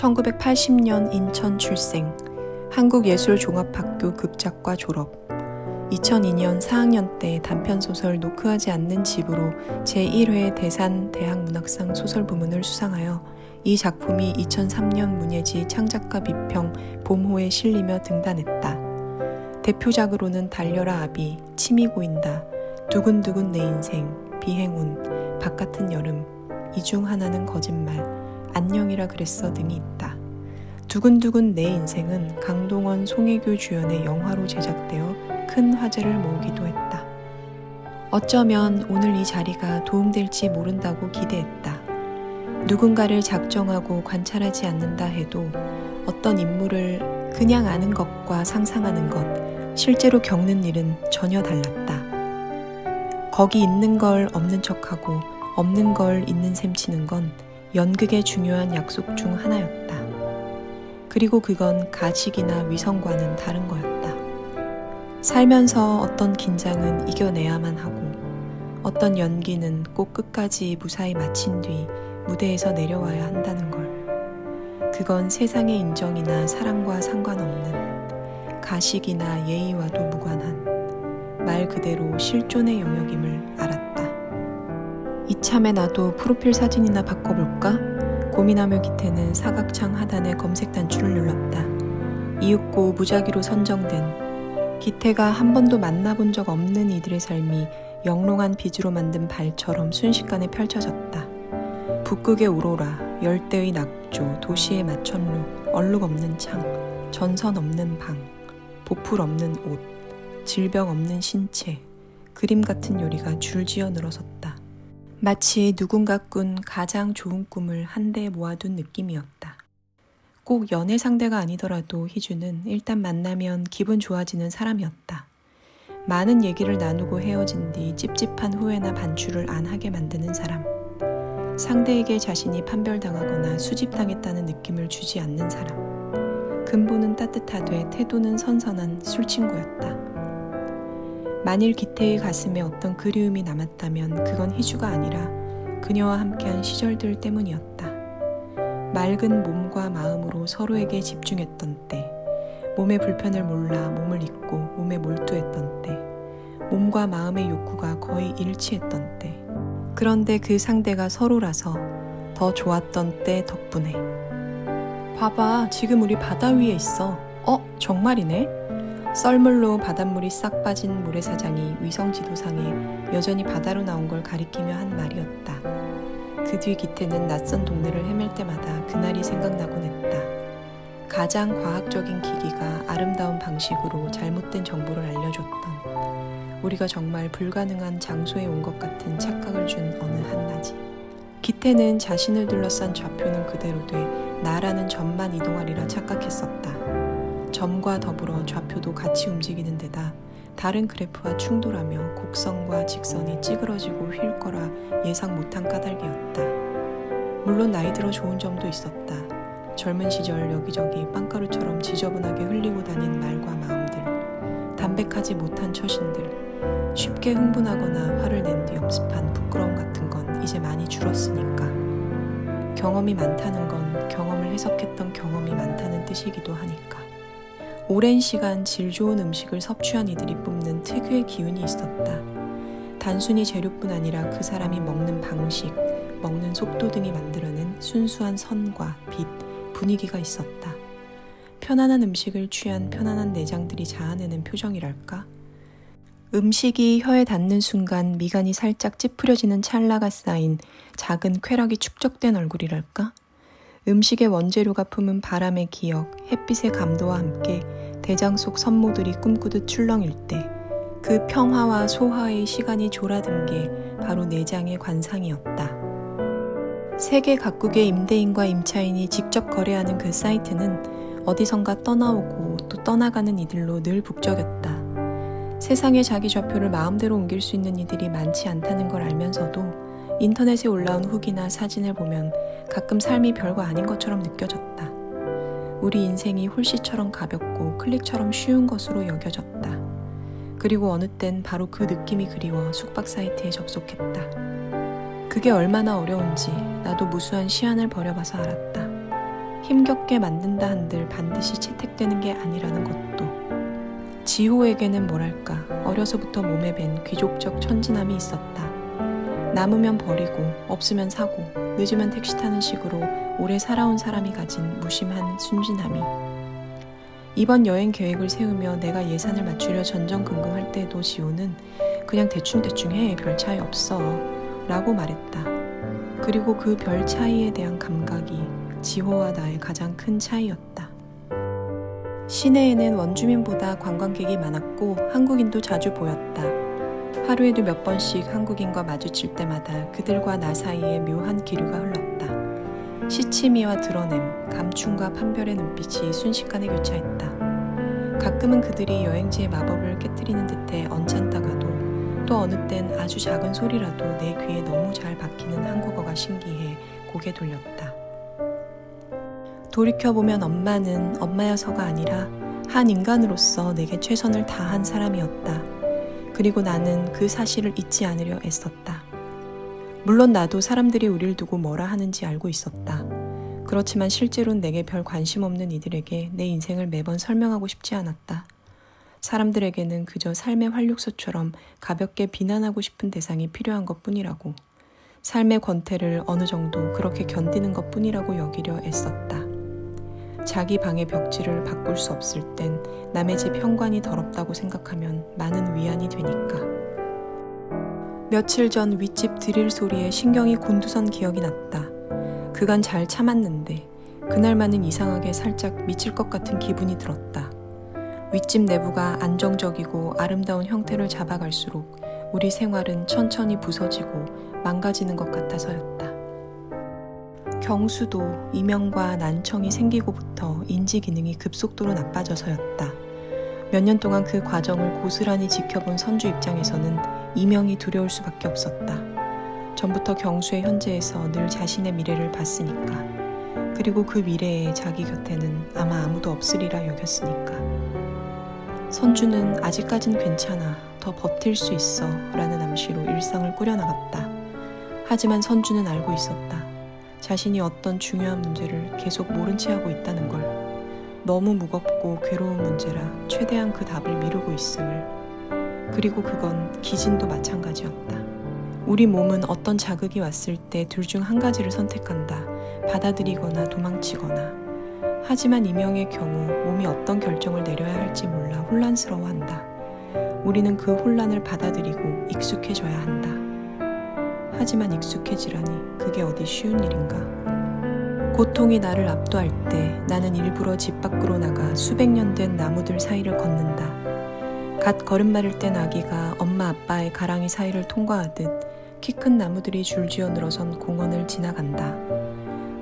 1980년 인천 출생, 한국예술종합학교 극작과 졸업, 2002년 4학년 때 단편소설 노크하지 않는 집으로 제1회 대산 대학문학상 소설부문을 수상하여 이 작품이 2003년 문예지 창작가 비평 봄호에 실리며 등단했다. 대표작으로는 달려라 아비, 침이 고인다, 두근두근 내 인생, 비행운, 바깥은 여름, 이 중 하나는 거짓말, 안녕이라 그랬어 등이 있다. 두근두근 내 인생은 강동원, 송혜교 주연의 영화로 제작되어 큰 화제를 모으기도 했다. 어쩌면 오늘 이 자리가 도움될지 모른다고 기대했다. 누군가를 작정하고 관찰하지 않는다 해도 어떤 인물을 그냥 아는 것과 상상하는 것, 실제로 겪는 일은 전혀 달랐다. 거기 있는 걸 없는 척하고 없는 걸 있는 셈 치는 건 연극의 중요한 약속 중 하나였다. 그리고 그건 가식이나 위선과는 다른 거였다. 살면서 어떤 긴장은 이겨내야만 하고 어떤 연기는 꼭 끝까지 무사히 마친 뒤 무대에서 내려와야 한다는 걸. 그건 세상의 인정이나 사랑과 상관없는 가식이나 예의와도 무관한 말 그대로 실존의 영역임을 알았다. 이참에 나도 프로필 사진이나 바꿔볼까? 고민하며 기태는 사각창 하단의 검색 단추를 눌렀다. 이윽고 무작위로 선정된 기태가 한 번도 만나본 적 없는 이들의 삶이 영롱한 빗으로 만든 발처럼 순식간에 펼쳐졌다. 북극의 오로라, 열대의 낙조, 도시의 마천루, 얼룩 없는 창, 전선 없는 방, 보풀 없는 옷, 질병 없는 신체, 그림 같은 요리가 줄지어 늘어섰다. 마치 누군가 꾼 가장 좋은 꿈을 한데 모아둔 느낌이었다. 꼭 연애 상대가 아니더라도 희주는 일단 만나면 기분 좋아지는 사람이었다. 많은 얘기를 나누고 헤어진 뒤 찝찝한 후회나 반추를 안 하게 만드는 사람. 상대에게 자신이 판별당하거나 수집당했다는 느낌을 주지 않는 사람. 근본은 따뜻하되 태도는 선선한 술친구였다. 만일 기태의 가슴에 어떤 그리움이 남았다면 그건 희주가 아니라 그녀와 함께한 시절들 때문이었다. 맑은 몸과 마음으로 서로에게 집중했던 때, 몸의 불편을 몰라 몸을 잊고 몸에 몰두했던 때, 몸과 마음의 욕구가 거의 일치했던 때, 그런데 그 상대가 서로라서 더 좋았던 때 덕분에. 봐봐, 지금 우리 바다 위에 있어. 정말이네? 썰물로 바닷물이 싹 빠진 모래사장이 위성지도상에 여전히 바다로 나온 걸 가리키며 한 말이었다. 그 뒤 기태는 낯선 동네를 헤맬 때마다 그날이 생각나곤 했다. 가장 과학적인 기기가 아름다운 방식으로 잘못된 정보를 알려줬던, 우리가 정말 불가능한 장소에 온 것 같은 착각을 준 어느 한낮이. 기태는 자신을 둘러싼 좌표는 그대로 돼 나라는 점만 이동하리라 착각했었다. 점과 더불어 좌표도 같이 움직이는 데다 다른 그래프와 충돌하며 곡선과 직선이 찌그러지고 휠 거라 예상 못한 까닭이었다. 물론 나이 들어 좋은 점도 있었다. 젊은 시절 여기저기 빵가루처럼 지저분하게 흘리고 다닌 말과 마음들, 담백하지 못한 처신들, 쉽게 흥분하거나 화를 낸 뒤 엄습한 부끄러움 같은 건 이제 많이 줄었으니까. 경험이 많다는 건 경험을 해석했던 경험이 많다는 뜻이기도 하니까. 오랜 시간 질 좋은 음식을 섭취한 이들이 뿜는 특유의 기운이 있었다. 단순히 재료뿐 아니라 그 사람이 먹는 방식, 먹는 속도 등이 만들어낸 순수한 선과 빛, 분위기가 있었다. 편안한 음식을 취한 편안한 내장들이 자아내는 표정이랄까? 음식이 혀에 닿는 순간 미간이 살짝 찌푸려지는 찰나가 쌓인 작은 쾌락이 축적된 얼굴이랄까? 음식의 원재료가 품은 바람의 기억, 햇빛의 감도와 함께 대장 속 선모들이 꿈꾸듯 출렁일 때 그 평화와 소화의 시간이 졸아든 게 바로 내장의 관상이었다. 세계 각국의 임대인과 임차인이 직접 거래하는 그 사이트는 어디선가 떠나오고 또 떠나가는 이들로 늘 북적였다. 세상에 자기 좌표를 마음대로 옮길 수 있는 이들이 많지 않다는 걸 알면서도 인터넷에 올라온 후기나 사진을 보면 가끔 삶이 별거 아닌 것처럼 느껴졌다. 우리 인생이 홀씨처럼 가볍고 클릭처럼 쉬운 것으로 여겨졌다. 그리고 어느 땐 바로 그 느낌이 그리워 숙박 사이트에 접속했다. 그게 얼마나 어려운지 나도 무수한 시간을 버려봐서 알았다. 힘겹게 만든다 한들 반드시 채택되는 게 아니라는 것도. 지호에게는 뭐랄까 어려서부터 몸에 밴 귀족적 천진함이 있었다. 남으면 버리고 없으면 사고 늦으면 택시 타는 식으로 오래 살아온 사람이 가진 무심한 순진함이. 이번 여행 계획을 세우며 내가 예산을 맞추려 전전긍긍할 때도 지호는 그냥 대충대충 해, 별 차이 없어 라고 말했다. 그리고 그 별 차이에 대한 감각이 지호와 나의 가장 큰 차이였다. 시내에는 원주민보다 관광객이 많았고 한국인도 자주 보였다. 하루에도 몇 번씩 한국인과 마주칠 때마다 그들과 나 사이에 묘한 기류가 흘렀다. 시치미와 드러냄, 감춤과 판별의 눈빛이 순식간에 교차했다. 가끔은 그들이 여행지의 마법을 깨뜨리는 듯해 언짢다가도 또 어느 땐 아주 작은 소리라도 내 귀에 너무 잘 박히는 한국어가 신기해 고개 돌렸다. 돌이켜보면 엄마는 엄마여서가 아니라 한 인간으로서 내게 최선을 다한 사람이었다. 그리고 나는 그 사실을 잊지 않으려 애썼다. 물론 나도 사람들이 우릴 두고 뭐라 하는지 알고 있었다. 그렇지만 실제로는 내게 별 관심 없는 이들에게 내 인생을 매번 설명하고 싶지 않았다. 사람들에게는 그저 삶의 활력소처럼 가볍게 비난하고 싶은 대상이 필요한 것뿐이라고. 삶의 권태를 어느 정도 그렇게 견디는 것뿐이라고 여기려 애썼다. 자기 방의 벽지를 바꿀 수 없을 땐 남의 집 현관이 더럽다고 생각하면 많은 위안이 되니까. 며칠 전 윗집 드릴 소리에 신경이 곤두선 기억이 났다. 그간 잘 참았는데 그날만은 이상하게 살짝 미칠 것 같은 기분이 들었다. 윗집 내부가 안정적이고 아름다운 형태를 잡아갈수록 우리 생활은 천천히 부서지고 망가지는 것 같아서였다. 경수도 이명과 난청이 생기고부터 인지 기능이 급속도로 나빠져서였다. 몇 년 동안 그 과정을 고스란히 지켜본 선주 입장에서는 이명이 두려울 수밖에 없었다. 전부터 경수의 현재에서 늘 자신의 미래를 봤으니까. 그리고 그 미래에 자기 곁에는 아마 아무도 없으리라 여겼으니까. 선주는 아직까진 괜찮아, 더 버틸 수 있어 라는 암시로 일상을 꾸려나갔다. 하지만 선주는 알고 있었다. 자신이 어떤 중요한 문제를 계속 모른 채 하고 있다는 걸. 너무 무겁고 괴로운 문제라 최대한 그 답을 미루고 있음을. 그리고 그건 기진도 마찬가지였다. 우리 몸은 어떤 자극이 왔을 때 둘 중 한 가지를 선택한다. 받아들이거나 도망치거나. 하지만 이명의 경우 몸이 어떤 결정을 내려야 할지 몰라 혼란스러워한다. 우리는 그 혼란을 받아들이고 익숙해져야 한다. 하지만 익숙해지라니 그게 어디 쉬운 일인가. 고통이 나를 압도할 때 나는 일부러 집 밖으로 나가 수백 년 된 나무들 사이를 걷는다. 갓 걸음마를 뗀 아기가 엄마 아빠의 가랑이 사이를 통과하듯 키 큰 나무들이 줄지어 늘어선 공원을 지나간다.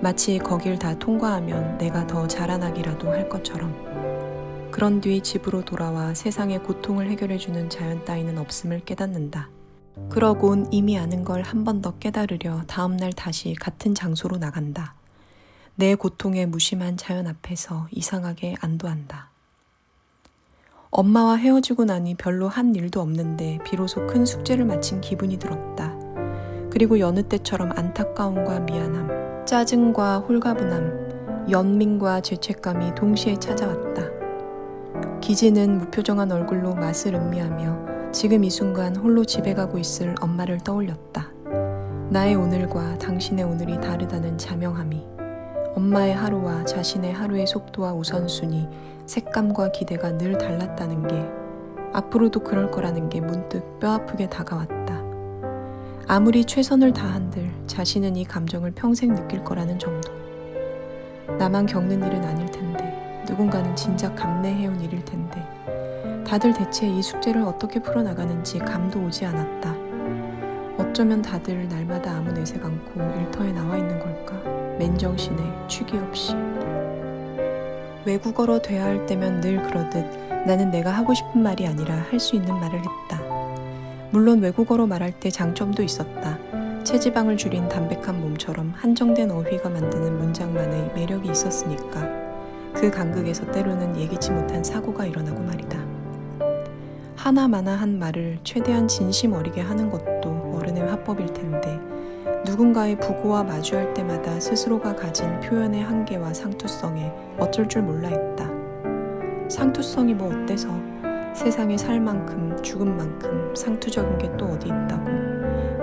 마치 거길 다 통과하면 내가 더 자라나기라도 할 것처럼. 그런 뒤 집으로 돌아와 세상의 고통을 해결해주는 자연 따위는 없음을 깨닫는다. 그러곤 이미 아는 걸 한 번 더 깨달으려 다음날 다시 같은 장소로 나간다. 내 고통에 무심한 자연 앞에서 이상하게 안도한다. 엄마와 헤어지고 나니 별로 한 일도 없는데 비로소 큰 숙제를 마친 기분이 들었다. 그리고 여느 때처럼 안타까움과 미안함, 짜증과 홀가분함, 연민과 죄책감이 동시에 찾아왔다. 기진은 무표정한 얼굴로 맛을 음미하며 지금 이 순간 홀로 집에 가고 있을 엄마를 떠올렸다. 나의 오늘과 당신의 오늘이 다르다는 자명함이, 엄마의 하루와 자신의 하루의 속도와 우선순위, 색감과 기대가 늘 달랐다는 게, 앞으로도 그럴 거라는 게 문득 뼈아프게 다가왔다. 아무리 최선을 다한들 자신은 이 감정을 평생 느낄 거라는 정도. 나만 겪는 일은 아닐 텐데, 누군가는 진작 감내해온 일일 텐데, 다들 대체 이 숙제를 어떻게 풀어나가는지 감도 오지 않았다. 어쩌면 다들 날마다 아무 내색 않고 일터에 나와 있는 걸까? 맨정신에 취기 없이. 외국어로 돼야 할 때면 늘 그러듯 나는 내가 하고 싶은 말이 아니라 할 수 있는 말을 했다. 물론 외국어로 말할 때 장점도 있었다. 체지방을 줄인 담백한 몸처럼 한정된 어휘가 만드는 문장만의 매력이 있었으니까. 그 간극에서 때로는 예기치 못한 사고가 일어나고 말이다. 하나마나 한 말을 최대한 진심 어리게 하는 것도 어른의 화법일 텐데 누군가의 부고와 마주할 때마다 스스로가 가진 표현의 한계와 상투성에 어쩔 줄 몰라 했다. 상투성이 뭐 어때서? 세상에 살 만큼 죽은 만큼 상투적인 게 또 어디 있다고.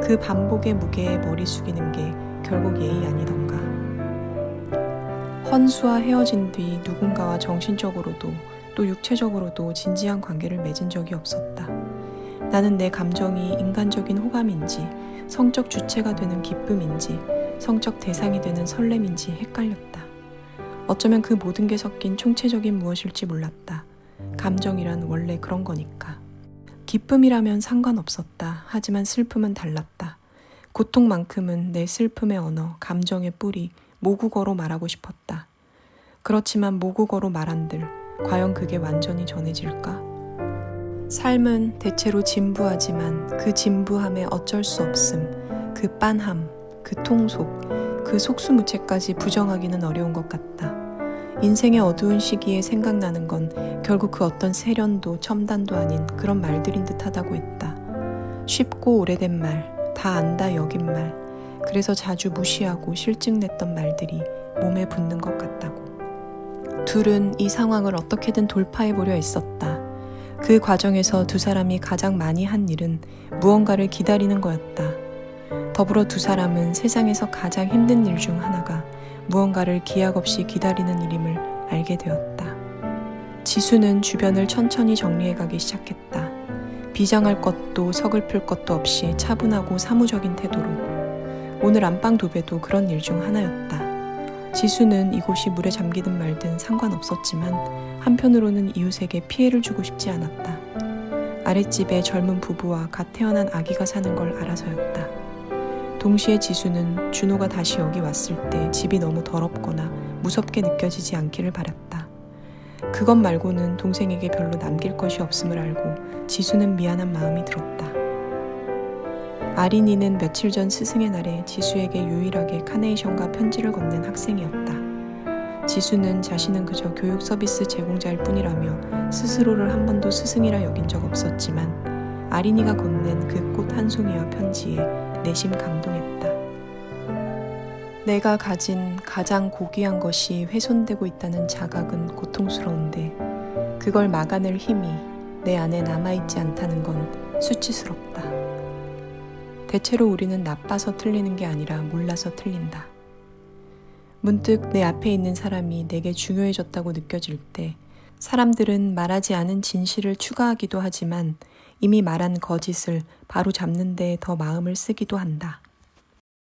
그 반복의 무게에 머리 숙이는 게 결국 예의 아니던가. 헌수와 헤어진 뒤 누군가와 정신적으로도 또 육체적으로도 진지한 관계를 맺은 적이 없었다. 나는 내 감정이 인간적인 호감인지 성적 주체가 되는 기쁨인지 성적 대상이 되는 설렘인지 헷갈렸다. 어쩌면 그 모든 게 섞인 총체적인 무엇일지 몰랐다. 감정이란 원래 그런 거니까. 기쁨이라면 상관없었다. 하지만 슬픔은 달랐다. 고통만큼은 내 슬픔의 언어, 감정의 뿌리, 모국어로 말하고 싶었다. 그렇지만 모국어로 말한들 과연 그게 완전히 전해질까? 삶은 대체로 진부하지만 그 진부함에 어쩔 수 없음, 그 빤함, 그 통속, 그 속수무책까지 부정하기는 어려운 것 같다. 인생의 어두운 시기에 생각나는 건 결국 그 어떤 세련도 첨단도 아닌 그런 말들인 듯하다고 했다. 쉽고 오래된 말, 다 안다 여긴 말, 그래서 자주 무시하고 실증냈던 말들이 몸에 붙는 것 같다고. 둘은 이 상황을 어떻게든 돌파해보려 했었다. 그 과정에서 두 사람이 가장 많이 한 일은 무언가를 기다리는 거였다. 더불어 두 사람은 세상에서 가장 힘든 일 중 하나가 무언가를 기약 없이 기다리는 일임을 알게 되었다. 지수는 주변을 천천히 정리해가기 시작했다. 비장할 것도 서글플 것도 없이 차분하고 사무적인 태도로. 오늘 안방 도배도 그런 일 중 하나였다. 지수는 이곳이 물에 잠기든 말든 상관없었지만 한편으로는 이웃에게 피해를 주고 싶지 않았다. 아랫집에 젊은 부부와 갓 태어난 아기가 사는 걸 알아서였다. 동시에 지수는 준호가 다시 여기 왔을 때 집이 너무 더럽거나 무섭게 느껴지지 않기를 바랐다. 그것 말고는 동생에게 별로 남길 것이 없음을 알고 지수는 미안한 마음이 들었다. 아린이는 며칠 전 스승의 날에 지수에게 유일하게 카네이션과 편지를 건넨 학생이었다. 지수는 자신은 그저 교육 서비스 제공자일 뿐이라며 스스로를 한 번도 스승이라 여긴 적 없었지만 아린이가 건넨 그 꽃 한 송이와 편지에 내심 감동했다. 내가 가진 가장 고귀한 것이 훼손되고 있다는 자각은 고통스러운데 그걸 막아낼 힘이 내 안에 남아있지 않다는 건 수치스럽다. 대체로 우리는 나빠서 틀리는 게 아니라 몰라서 틀린다. 문득 내 앞에 있는 사람이 내게 중요해졌다고 느껴질 때 사람들은 말하지 않은 진실을 추가하기도 하지만 이미 말한 거짓을 바로 잡는 데 더 마음을 쓰기도 한다.